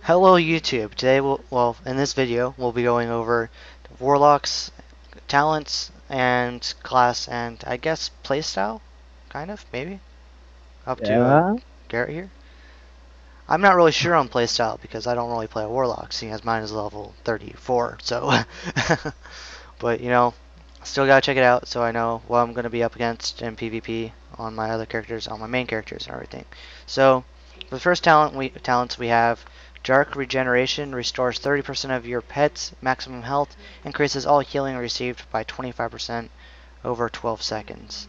Hello YouTube. Today in this video we'll be going over Warlock's talents and class and I guess playstyle, kind of, maybe, up to Yeah. Garrett here. I'm not really sure on playstyle because I don't really play a Warlock, seeing as mine is level 34, so but still gotta check it out so I know what I'm gonna be up against in PvP on my other characters, on my main characters and everything. So the first talents we have Dark Regeneration, restores 30% of your pet's maximum health, increases all healing received by 25% over 12 seconds.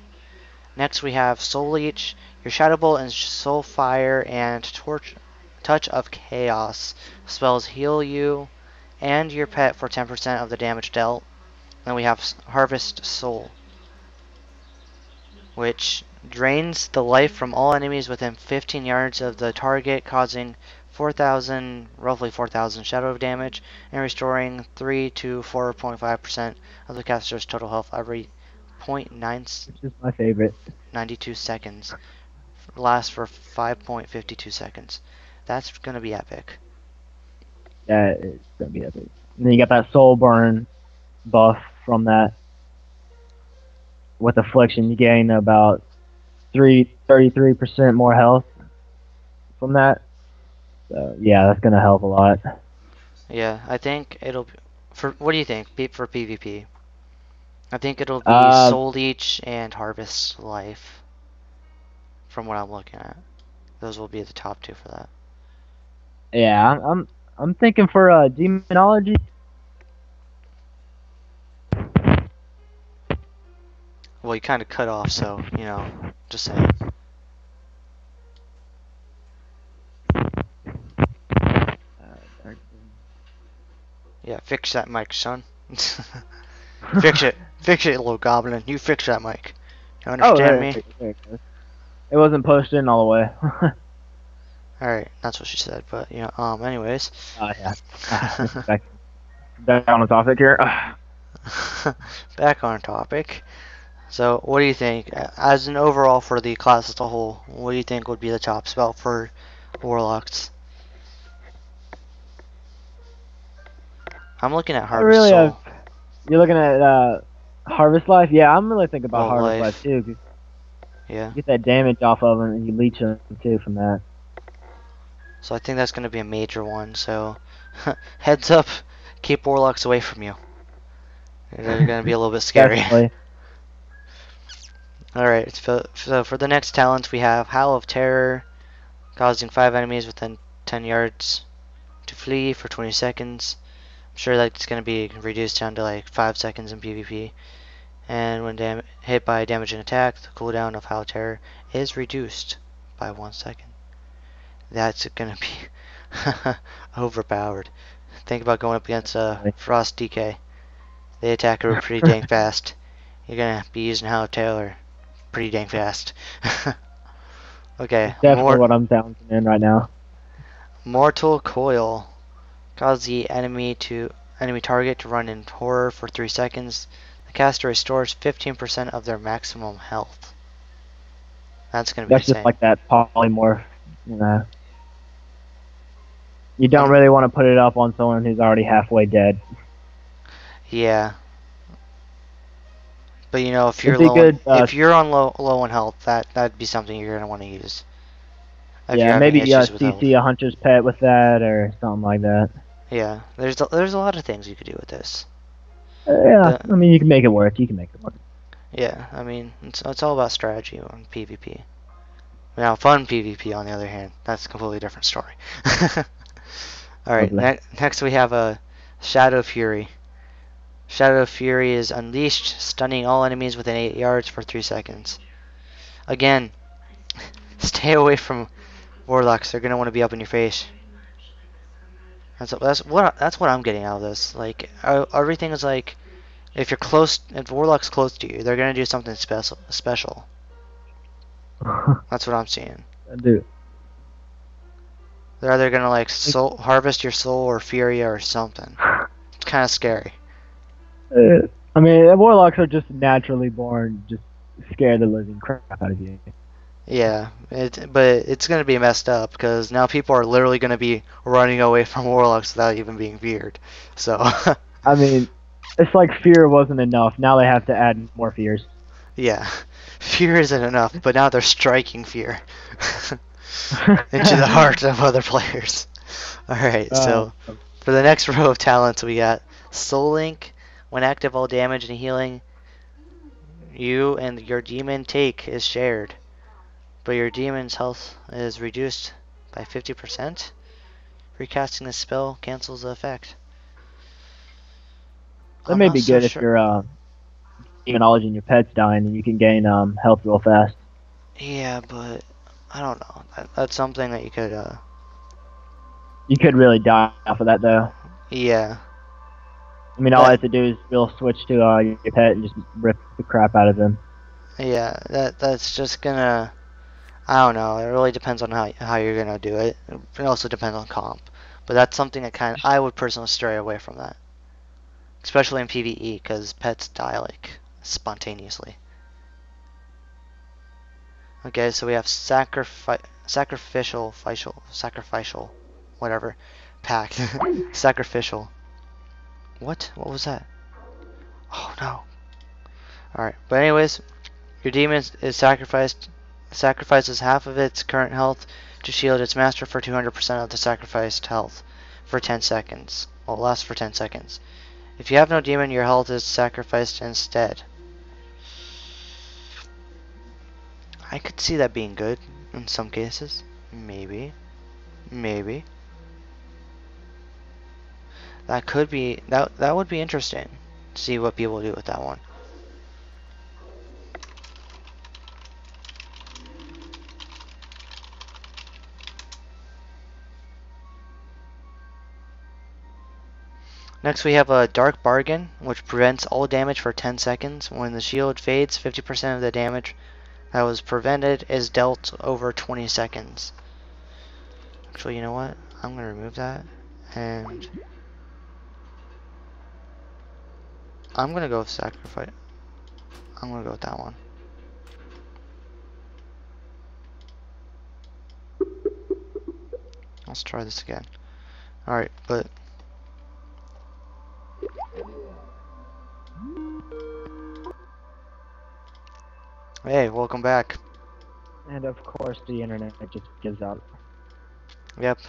Next we have Soul Leech, your Shadow Bolt and Soul Fire and Touch of Chaos spells heal you and your pet for 10% of the damage dealt. Then we have Harvest Soul, which drains the life from all enemies within 15 yards of the target, causing 4,000, roughly 4,000 shadow damage, and restoring 3 to 4.5% of the caster's total health every Which is my favorite. 0.992 seconds. Lasts for 5.52 seconds. That's gonna be epic. Yeah, it's gonna be epic. And then you got that soul burn buff from that. With affliction, you gain about 33% more health from that. So yeah, that's gonna help a lot. Yeah, I think it'll be, for what do you think for PvP? I think it'll be Uh, Soul Leech and Harvest Life from what I'm looking at. Those will be the top two for that. yeah, I'm thinking for demonology. Well, you kind of cut off, so, just saying. Yeah, fix that mic, son. Fix it. Fix it, little goblin. You fix that mic. You Oh, understand me? there it goes. It wasn't pushed in all the way. Alright, that's what she said, but, anyways. Yeah. Back on the topic here. Back on topic. So, what do you think? As an overall for the class as a whole, what do you think would be the top spell for Warlocks? I'm looking at I Harvest really have. Soul. You're looking at Harvest Life. Yeah, I'm really thinking about Well, Harvest Life life. too. 'Cause Yeah. you get that damage off of them, and you leech them too from that. So I think that's going to be a major one. So heads up, keep Warlocks away from you. They're going to be a little bit scary. Definitely. Alright, so for the next talents we have Howl of Terror, causing 5 enemies within 10 yards to flee for 20 seconds. I'm sure that's going to be reduced down to like 5 seconds in PvP. And when hit by a damaging attack, the cooldown of Howl of Terror is reduced by 1 second. That's going to be overpowered. Think about going up against a Frost DK. They attack her pretty dang fast. You're going to be using Howl of Terror pretty dang fast. Okay, It's definitely what I'm bouncing in right now. Mortal Coil. Cause the enemy target to run in horror for 3 seconds. The caster restores 15% of their maximum health. That's gonna be That's just insane. like that polymorph. You know. You don't really want to put it up on someone who's already halfway dead. Yeah. But if you're It'd be good. if you're on low in health, that'd be something you're gonna want to use. If you're Yeah, having maybe issues with health. CC a hunter's pet with that or something like that. Yeah, there's a lot of things you could do with this. Yeah, I mean you can make it work. You can make it work. Yeah, I mean it's all about strategy on PvP. Now fun PvP on the other hand, that's a completely different story. Alright, next we have a Shadow Fury. Shadow Fury is unleashed, stunning all enemies within 8 yards for 3 seconds. Again, stay away from Warlocks. They're gonna want to be up in your face. That's what I'm getting out of this. Like everything is like, if Warlock's close to you, they're gonna do something special. That's what I'm seeing. Dude. They're either gonna like harvest your soul or Furia or something. It's kind of scary. I mean, warlocks are just naturally born, just scare the living crap out of you. Yeah, but it's gonna be messed up because now people are literally gonna be running away from warlocks without even being feared. So, I mean, it's like fear wasn't enough. Now they have to add more fears. yeah, fear isn't enough, but now they're striking fear into the heart of other players. All right, uh, so for the next row of talents, we got Soul Link. When active, all damage and healing you and your demon take is shared, but your demon's health is reduced by 50%. Recasting the spell cancels the effect. that I'm may not be so good if sure. you're demonology and your pet's dying, and you can gain health real fast. Yeah, but I don't know. That's something that you could, You could really die off of that though. yeah. I mean, all I That, have to do is we'll switch to your pet and just rip the crap out of him. yeah, that's just gonna, I don't know. It really depends on how you're gonna do it. It also depends on comp. But that's something that I would personally stray away from that. Especially in PvE, because pets die, like, spontaneously. Okay, so we have sacrificial, whatever, pact, sacrificial. What was that? Oh no. Alright, but anyways, your demon is sacrifices half of its current health to shield its master for 200% of the sacrificed health for 10 seconds. Well, it lasts for 10 seconds. If you have no demon, your health is sacrificed instead. I could see that being good in some cases. Maybe. Maybe. That would be interesting. See what people do with that one. Next we have a Dark Bargain, which prevents all damage for 10 seconds. When the shield fades, 50% of the damage that was prevented is dealt over 20 seconds. Actually, you know what? I'm going to remove that. And I'm going to go with Sacrifice. I'm going to go with that one. Let's try this again. Alright, but... Hey, welcome back. And of course, the internet just gives out. Yep.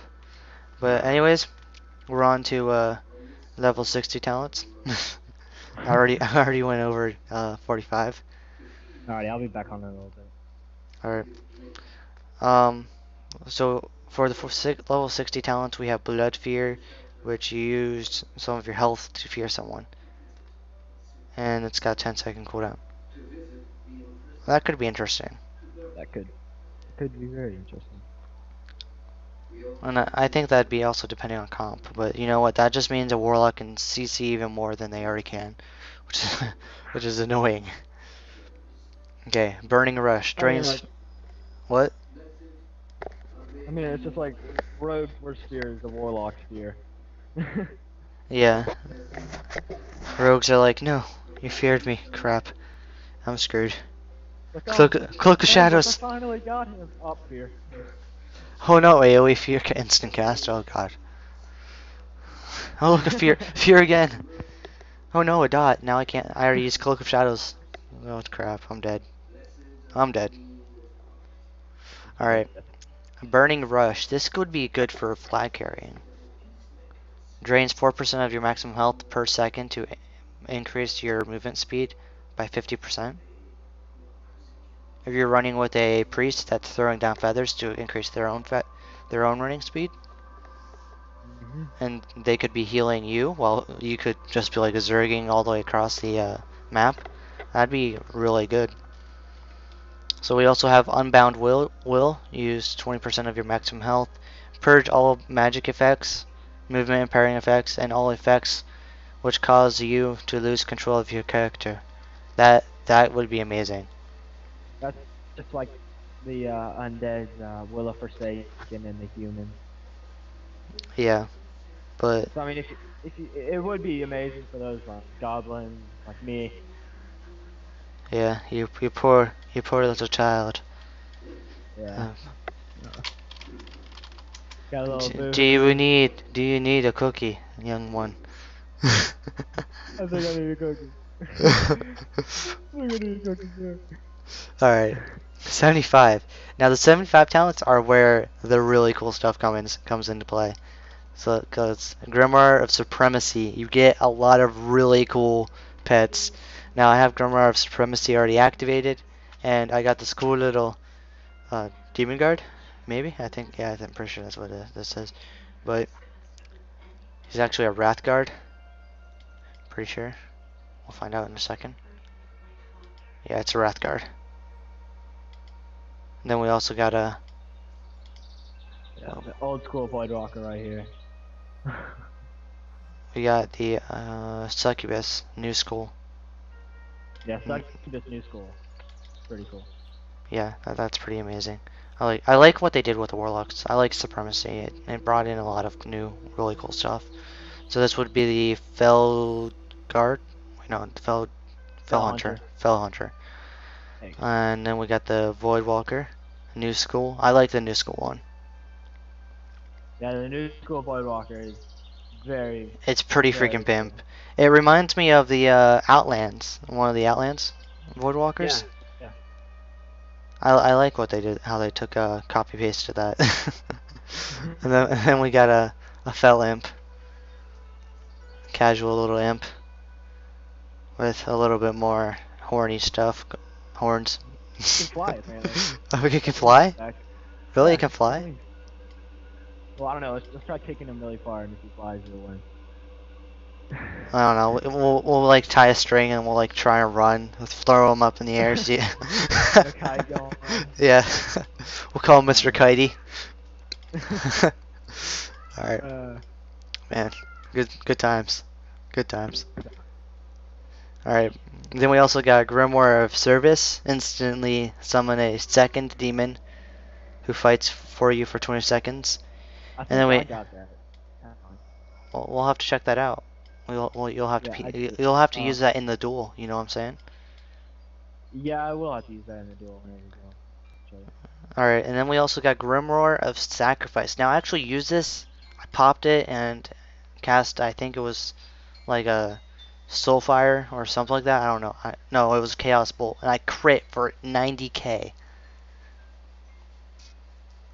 But anyways, we're on to level 60 talents. I already went over 45. Alrighty, I'll be back on in a little bit. Alright. Um, so for the level 60 talents, we have Blood Fear, which you used some of your health to fear someone. And it's got a 10-second cooldown. That could be interesting. That could be very interesting. And I think that'd be also depending on comp. But you know what? That just means a Warlock can CC even more than they already can. Which is, which is annoying. Okay, Burning Rush. I mean, Drains... like, What? I mean, it's just like road worst fear is the warlock fear. Yeah. Rogues are like, no, you feared me. Crap. I'm screwed. Like, Cloak, oh, Cloak of thank us, I Shadows. finally got him. Up fear. Oh no, AoE fear instant cast. Oh god. Oh look, a fear, fear again. Oh no, a dot. Now I can't. I already used Cloak of Shadows. Oh crap, I'm dead. I'm dead. All right, Burning Rush. This could be good for flag carrying. Drains 4% of your maximum health per second to increase your movement speed by 50%. If you're running with a priest that's throwing down feathers to increase their own running speed, and they could be healing you while you could just be like zerging all the way across the map. That'd be really good. So we also have Unbound Will. Use 20% of your maximum health. Purge all magic effects, movement impairing effects, and all effects which cause you to lose control of your character. That would be amazing. That's just like the undead will of forsaken and the humans. Yeah, but So I mean, if you, it would be amazing for those like goblins like me. yeah, you poor little child. Yeah. Uh, Got a little do you need a cookie, young one? I think I need a cookie. I think I need a cookie too. All right, 75. Now the 75 talents are where the really cool stuff comes into play. So, because Grimoire of Supremacy, you get a lot of really cool pets. Now I have Grimoire of Supremacy already activated, and I got this cool little Demon Guard. Maybe yeah, I'm pretty sure that's what this says. But he's actually a Wrath Guard. Pretty sure. We'll find out in a second. Yeah, it's a Wrath Guard. And then we also got a. Yeah, the old school Void Walker right here. We got the Succubus, new school. Yeah, suck this new school. Pretty cool. Yeah, that's pretty amazing. I like what they did with the Warlocks. I like Supremacy. It brought in a lot of new, really cool stuff. So this would be the Fell Guard. No, Fell Hunter. Fell Hunter. And then we got the Void Walker, new school. I like the new school one. Yeah, the new school Void Walker is very. It's pretty very freaking cool. pimp. It reminds me of the Outlands, one of the Outlands Void Walkers. Yeah. I like what they did, how they took copy paste to that. And then we got a Fell Imp, casual little imp with a little bit more horny stuff, horns. You can fly, apparently. Oh, you can fly? Really, Yeah, you can fly? Well, I don't know. Let's try kicking him really far, and if he flies, he'll win. I don't know. We'll like tie a string and we'll like try and run. We'll throw him up in the air. See? Kite going on. Yeah. We'll call him Mr. Kitey. All right, man. Good times. Good times. All right. Then we also got Grimoire of Service. Instantly summon a second demon who fights for you for 20 seconds. I think And then we. I got that. We'll have to check that out. You'll have Yeah, to you'll have to use that in the duel. You know what I'm saying? Yeah, I will have to use that in the duel. All right, and then we also got Grimoire of Sacrifice. Now I actually used this. I popped it and cast. I think it was like a Soulfire or something like that. I don't know. No, it was Chaos Bolt, and I crit for 90k.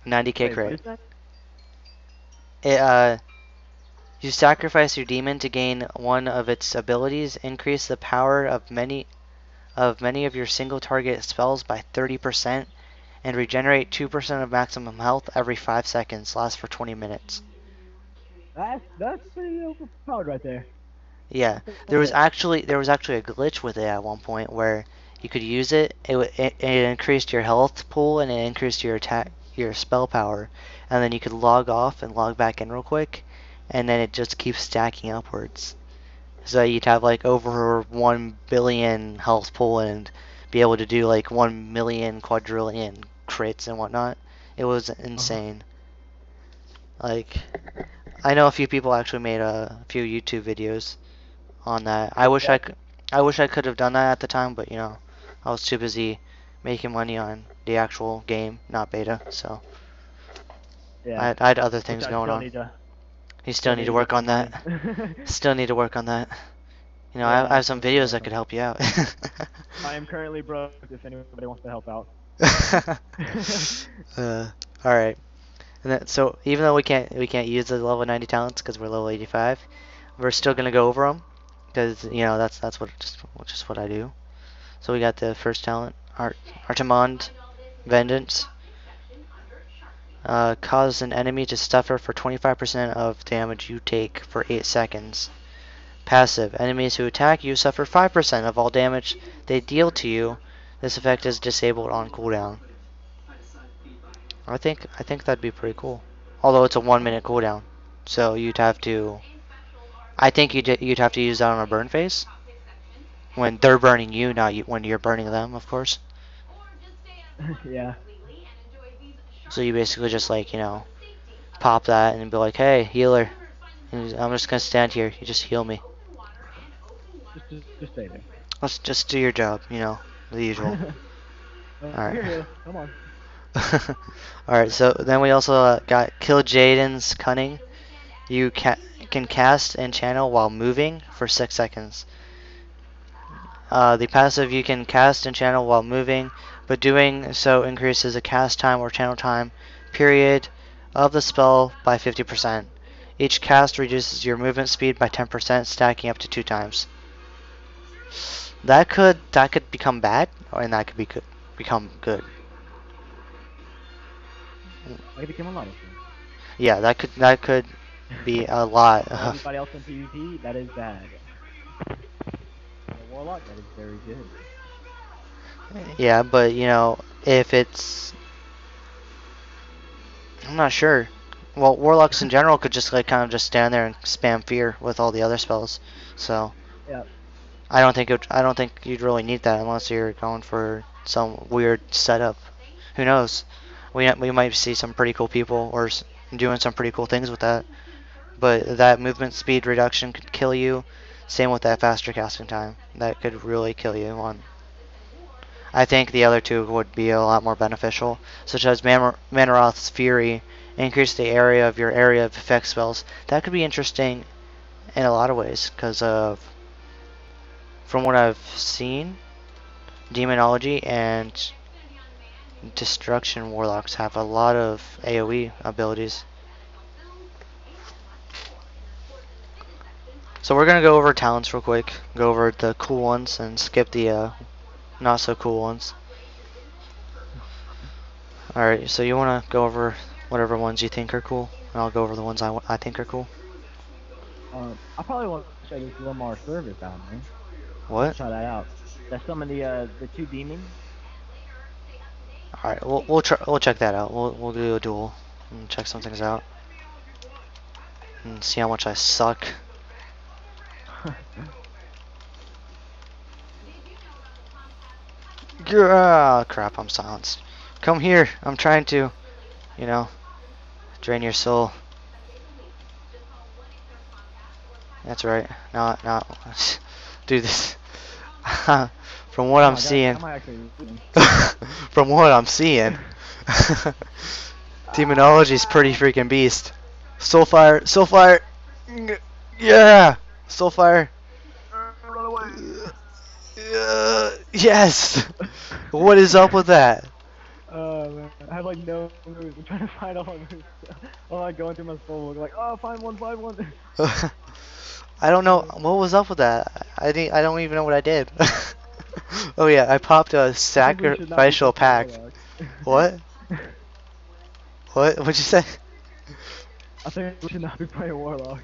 90k Wait, crit. what is that? You sacrifice your demon to gain one of its abilities. Increase the power of many of your single target spells by 30%, and regenerate 2% of maximum health every 5 seconds. Lasts for 20 minutes. That's pretty overpowered right there. Yeah, there was actually a glitch with it at one point where you could use it. It increased your health pool and it increased your spell power, and then you could log off and log back in real quick, and then it just keeps stacking upwards. So you'd have like over 1 billion health pool and be able to do like 1 million quadrillion crits and whatnot. It was insane. Like, I know a few people actually made a few YouTube videos on that. I wish I could have done that at the time, but you know, I was too busy making money on the actual game, not beta. So Yeah. I had other things going on. You still need to work on that. Still need to work on that. You know, Yeah, I have some videos that could help you out. I am currently broke if anybody wants to help out. All right. And then, so even though we can't use the level 90 talents because we're level 85, we're still gonna go over them because you know that's what just what I do. So we got the first talent, Artemond Vengeance. Cause an enemy to suffer for 25% of damage you take for 8 seconds. Passive. Enemies who attack you suffer 5% of all damage they deal to you. This effect is disabled on cooldown. I think that'd be pretty cool. Although it's a 1 minute cooldown, so you'd have to. I think you'd have to use that on a burn phase when they're burning you, not you, when you're burning them, of course. Yeah. So you basically just like pop that and be like, hey, healer, and I'm just gonna stand here. You just heal me. Just stay there. Let's just do your job, the usual. Alright. Come on. Alright, so then we also got Kill Jaden's Cunning. You can cast and channel while moving for 6 seconds. The passive, you can cast and channel while moving, but doing so increases the cast time or channel time period of the spell by 50%. Each cast reduces your movement speed by 10%, stacking up to 2 times. That could become bad, and that could become good. That could become a lot of things. Yeah, that could be a lot. For everybody else in PvP, that is bad. For a Warlock, that is very good. Yeah, but you know, if it's, I'm not sure. Well, warlocks in general could just like kind of just stand there and spam fear with all the other spells. So Yeah. I don't think you'd really need that unless you're going for some weird setup. Who knows? We might see some pretty cool people or doing some pretty cool things with that. But that movement speed reduction could kill you. Same with that faster casting time. That could really kill you on. I think the other two would be a lot more beneficial, such as Manaroth's Fury, increase the area of your area of effect spells. That could be interesting in a lot of ways, because of, from what I've seen, Demonology and Destruction Warlocks have a lot of AoE abilities. So we're going to go over talents real quick, go over the cool ones, and skip the not so cool ones. Alright, so you want to go over whatever ones you think are cool, and I'll go over the ones I think are cool. I probably want to check this Limar service out, man. What? Try that out. That's some of the 2 demons. Alright, we'll check that out. We'll do a duel and check some things out. And see how much I suck. Crap, I'm silenced. Come here. I'm trying to, you know, drain your soul. That's right. Not do this. From what I'm seeing. From what I'm seeing. Demonology's pretty freaking beast. Soulfire, Soulfire. Yeah, Soulfire. Run away. Yes. What is up with that? Man, I have like no moves. I'm trying to find all my moves. I'm like going through my soul book, like, oh, find one. I don't know what was up with that. I don't even know what I did. Oh yeah, I popped a sacrificial pact. What? What'd you say? I think we should not be playing Warlock.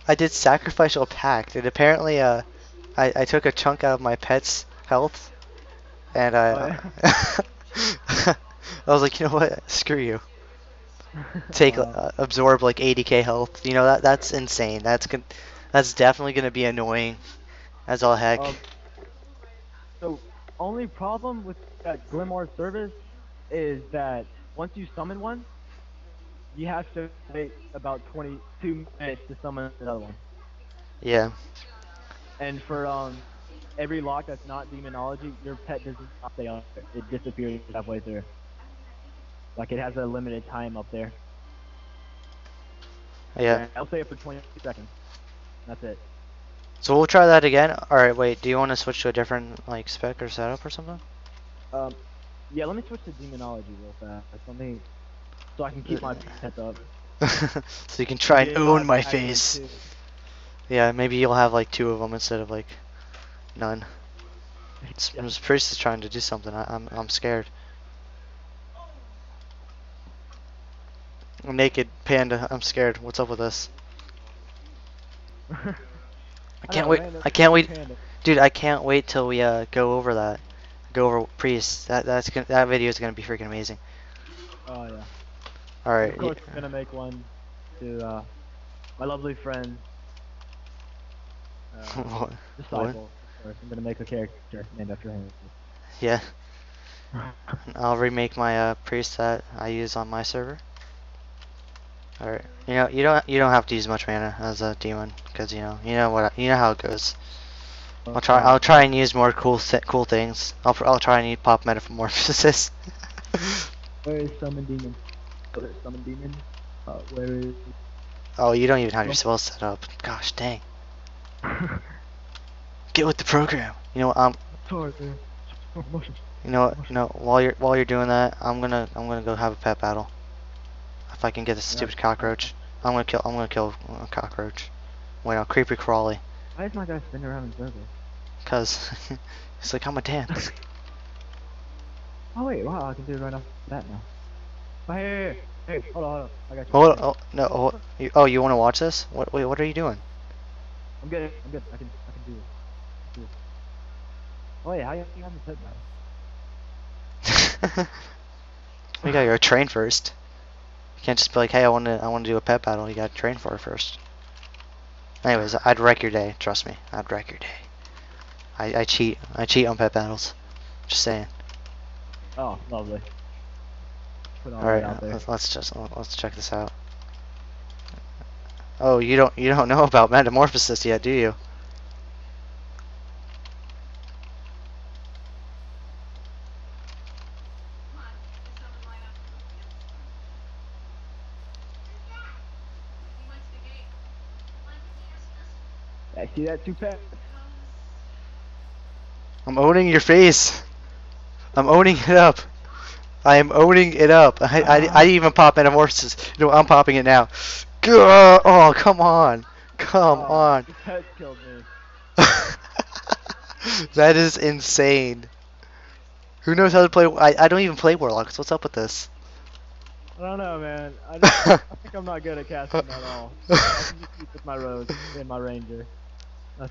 I did sacrificial pact, and apparently I took a chunk out of my pet's health, and I was like, you know what? Screw you. Take absorb like 80k health. You know that's insane. That's definitely gonna be annoying as all heck. So only problem with that Glimmer service is that once you summon one, you have to wait about 22 minutes to summon another one. Yeah. And for every lock that's not demonology, your pet does not stay on there. It disappears halfway through. Like it has a limited time up there. Yeah. I'll say it for 20 seconds. That's it. So we'll try that again. All right. Wait. Do you want to switch to a different like spec or setup or something? Yeah. Let me switch to demonology real fast. So I can keep my pets up. So you can try and own my face. Yeah. Maybe you'll have like 2 of them instead of like none. This priest is trying to do something. I'm scared. Naked panda. I'm scared. What's up with this? I can't wait. I can't wait, dude. I can't wait till we go over that. Go over priests. That video is gonna be freaking amazing. Oh yeah. All right. Of course, I'm gonna make one to my lovely friend. Disciple. Of course, I'm gonna make a character named after him. Yeah. I'll remake my priest that I use on my server. All right. You don't have to use much mana as a demon because you know how it goes. I'll try and use more cool things. I'll try and pop metamorphosis. Where is summon demon? Oh, there's summon demon. Where is? Oh, you don't even have your Oh. spells set up. Gosh dang. Get with the program. You know what? Sorry, man. Oh, mushrooms. You know what? Mushrooms. While you're doing that, I'm gonna go have a pet battle. If I can get this Yeah. stupid cockroach, I'm gonna kill a cockroach. Wait, no, creepy crawly. Why is my guy spinning around in circles? Cause it's like I'm a dance. Oh wait, wow, I can do it right off that now. Oh, hey, hold on. I got you. Hold, oh no, you want to watch this? Wait, what are you doing? I'm good. I can do it. Do it. Oh wait, how you have the pet battle? You gotta train first. You can't just be like, hey, I want to do a pet battle. You gotta train for it first. Anyways, I'd wreck your day. Trust me, I'd wreck your day. I cheat. I cheat on pet battles. Just saying. Oh, lovely. Put all All right, that out there. let's check this out. Oh, you don't know about metamorphosis yet, do you? I see that two pets. I'm owning your face. I'm owning it up. I am owning it up. I didn't even pop metamorphosis. No, I'm popping it now. Gah! Oh, come on. Come Oh, on. the pet killed me. That is insane. Who knows how to play? I don't even play Warlocks. What's up with this? I don't know, man. I think I'm not good at casting at all. I can just keep with my rogue and my ranger.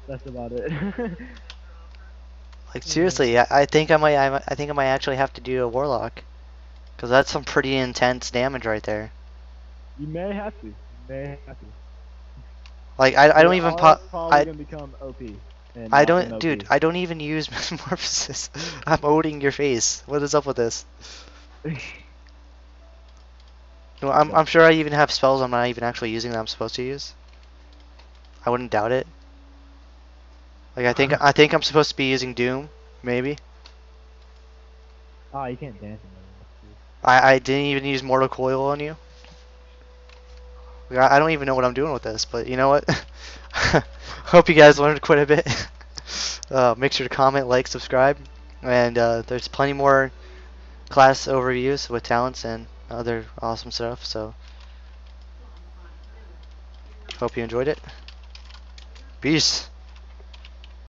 That's about it. Like seriously, I think I think I might actually have to do a Warlock, cause that's some pretty intense damage right there. You may have to. You may have to. Like I They don't even are pop. probably gonna become OP and I not don't, MOP. dude. I don't even use metamorphosis. I'm owning your face. What is up with this? No, I'm sure I even have spells I'm not even actually using that I'm supposed to use. I wouldn't doubt it. Like I think I'm supposed to be using Doom, maybe. Ah, you can't dance in there. I didn't even use Mortal Coil on you. Like, I don't even know what I'm doing with this, but you know what? Hope you guys learned quite a bit. Make sure to comment, like, subscribe, and there's plenty more class overviews with talents and other awesome stuff. So hope you enjoyed it. Peace.